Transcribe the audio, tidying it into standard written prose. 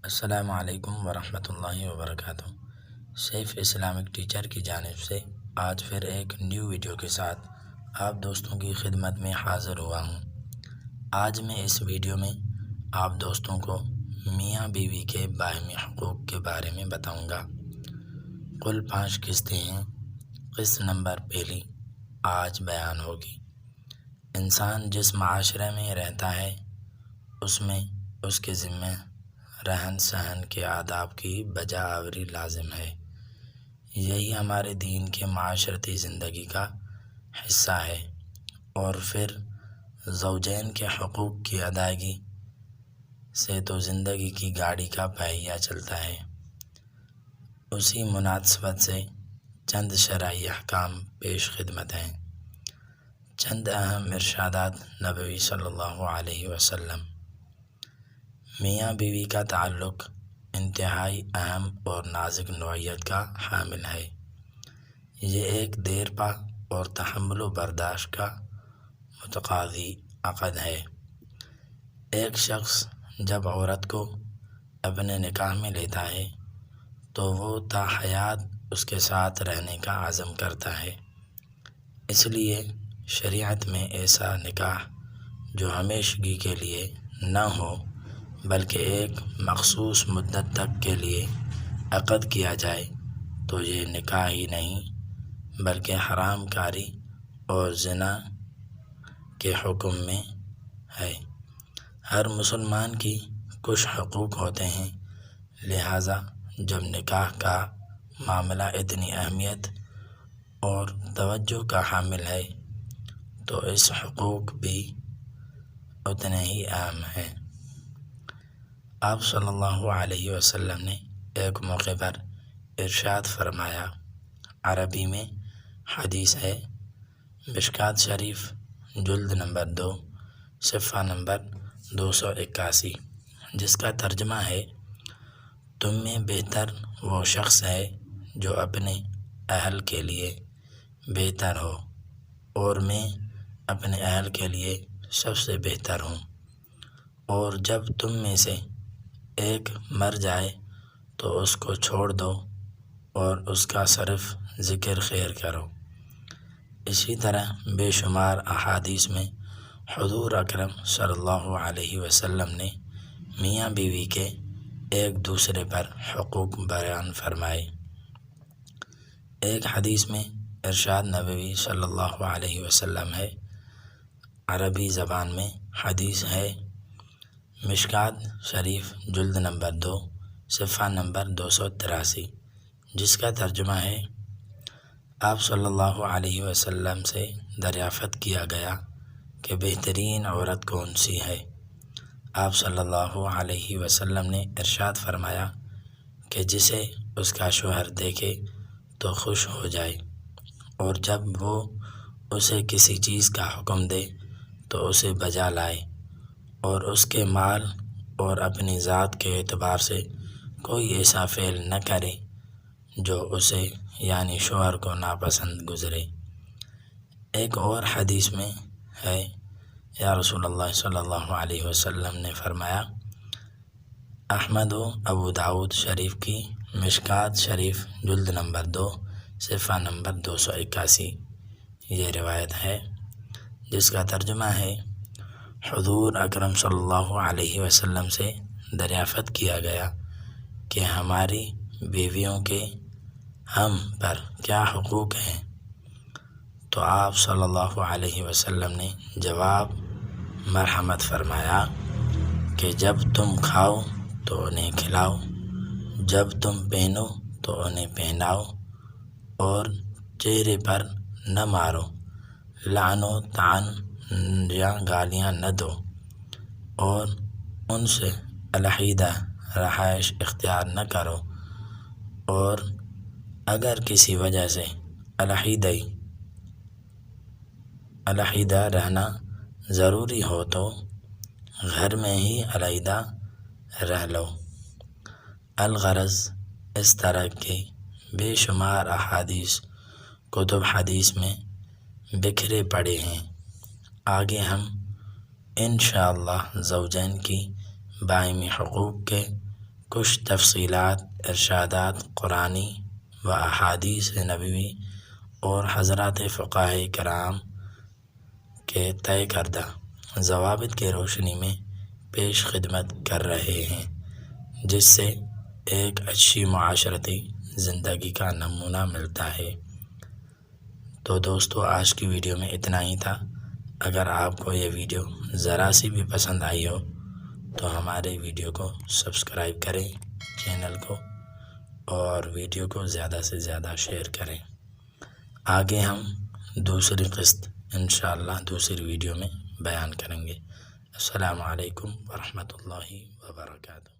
السلام علیکم ورحمۃ اللہ وبرکاتہ۔ سیف اسلامک ٹیچر کی جانب سے آج پھر ایک نیو ویڈیو کے ساتھ آپ دوستوں کی خدمت میں حاضر ہوا ہوں۔ آج میں اس ویڈیو میں آپ دوستوں کو میاں بیوی کے باہمی حقوق کے بارے میں بتاؤں گا۔ کل 5 قسطیں ہیں۔ قسط نمبر پہلی آج بیان ہوگی۔ انسان جس معاشرے میں رہتا ہے اس میں اس کے ذمہ رہن سہن کے آداب کی بجا آوری لازم ہے۔ یہی ہمارے دین کے معاشرتی زندگی کا حصہ ہے، اور پھر زوجین کے حقوق کی ادائیگی سے تو زندگی کی گاڑی کا پہیہ چلتا ہے۔ اسی مناسبت سے چند شرعی احکام پیش خدمت ہیں۔ چند اہم ارشادات نبوی صلی اللہ علیہ وسلم۔ میاں بیوی کا تعلق انتہائی اہم اور نازک نوعیت کا حامل ہے۔ یہ ایک دیرپا اور تحمل و برداشت کا متقاضی عقد ہے۔ ایک شخص جب عورت کو اپنے نکاح میں لیتا ہے تو وہ تا حیات اس کے ساتھ رہنے کا عزم کرتا ہے۔ اس لیے شریعت میں ایسا نکاح جو ہمیشگی کے لیے نہ ہو بلکہ ایک مخصوص مدت تک کے لیے عقد کیا جائے تو یہ نکاح ہی نہیں بلکہ حرام کاری اور زنا کے حکم میں ہے۔ ہر مسلمان کی کچھ حقوق ہوتے ہیں، لہٰذا جب نکاح کا معاملہ اتنی اہمیت اور توجہ کا حامل ہے تو اس حقوق بھی اتنے ہی اہم ہیں۔ آپ صلی اللہ علیہ وسلم نے ایک موقع پر ارشاد فرمایا، عربی میں حدیث ہے، مشکوٰۃ شریف جلد نمبر 2 صفحہ نمبر 281، جس کا ترجمہ ہے، تم میں بہتر وہ شخص ہے جو اپنے اہل کے لیے بہتر ہو، اور میں اپنے اہل کے لیے سب سے بہتر ہوں، اور جب تم میں سے ایک مر جائے تو اس کو چھوڑ دو اور اس کا صرف ذکر خیر کرو۔ اسی طرح بے شمار احادیث میں حضور اکرم صلی اللہ علیہ وسلم نے میاں بیوی کے ایک دوسرے پر حقوق بیان فرمائے۔ ایک حدیث میں ارشاد نبوی صلی اللہ علیہ وسلم ہے، عربی زبان میں حدیث ہے، مشکوٰۃ شریف جلد نمبر 2 صفحہ نمبر 283، جس کا ترجمہ ہے، آپ صلی اللہ علیہ وسلم سے دریافت کیا گیا کہ بہترین عورت کون سی ہے؟ آپ صلی اللہ علیہ وسلم نے ارشاد فرمایا کہ جسے اس کا شوہر دیکھے تو خوش ہو جائے، اور جب وہ اسے کسی چیز کا حکم دے تو اسے بجا لائے، اور اس کے مال اور اپنی ذات کے اعتبار سے کوئی ایسا فعل نہ کرے جو اسے یعنی شوہر کو ناپسند گزرے۔ ایک اور حدیث میں ہے، یا رسول اللہ صلی اللہ علیہ وسلم نے فرمایا، احمد و ابو داؤد شریف کی مشکوٰۃ شریف جلد نمبر 2 صفحہ نمبر 281، یہ روایت ہے، جس کا ترجمہ ہے، حضور اکرم صلی اللہ علیہ وسلم سے دریافت کیا گیا کہ ہماری بیویوں کے ہم پر کیا حقوق ہیں؟ تو آپ صلی اللہ علیہ وسلم نے جواب مرحمت فرمایا کہ جب تم کھاؤ تو انہیں کھلاؤ، جب تم پہنو تو انہیں پہناؤ، اور چہرے پر نہ مارو، لعن و طعن یا گالیاں نہ دو، اور ان سے علیحدہ رہائش اختیار نہ کرو، اور اگر کسی وجہ سے علیحدہ رہنا ضروری ہو تو گھر میں ہی علیحدہ رہ لو۔ الغرض اس طرح کے بے شمار احادیث کتب حدیث میں بکھرے پڑے ہیں۔ آگے ہم انشاءاللہ زوجین کی باہمی حقوق کے کچھ تفصیلات، ارشادات قرآنی و احادیث نبوی اور حضرات فقہائے کرام کے طے کردہ ضوابط کی روشنی میں پیش خدمت کر رہے ہیں، جس سے ایک اچھی معاشرتی زندگی کا نمونہ ملتا ہے۔ تو دوستو، آج کی ویڈیو میں اتنا ہی تھا۔ اگر آپ کو یہ ویڈیو ذرا سی بھی پسند آئی ہو تو ہمارے ویڈیو کو سبسکرائب کریں، چینل کو، اور ویڈیو کو زیادہ سے زیادہ شیئر کریں۔ آگے ہم دوسری قسط انشاءاللہ دوسری ویڈیو میں بیان کریں گے۔ السلام علیکم ورحمۃ اللہ وبرکاتہ۔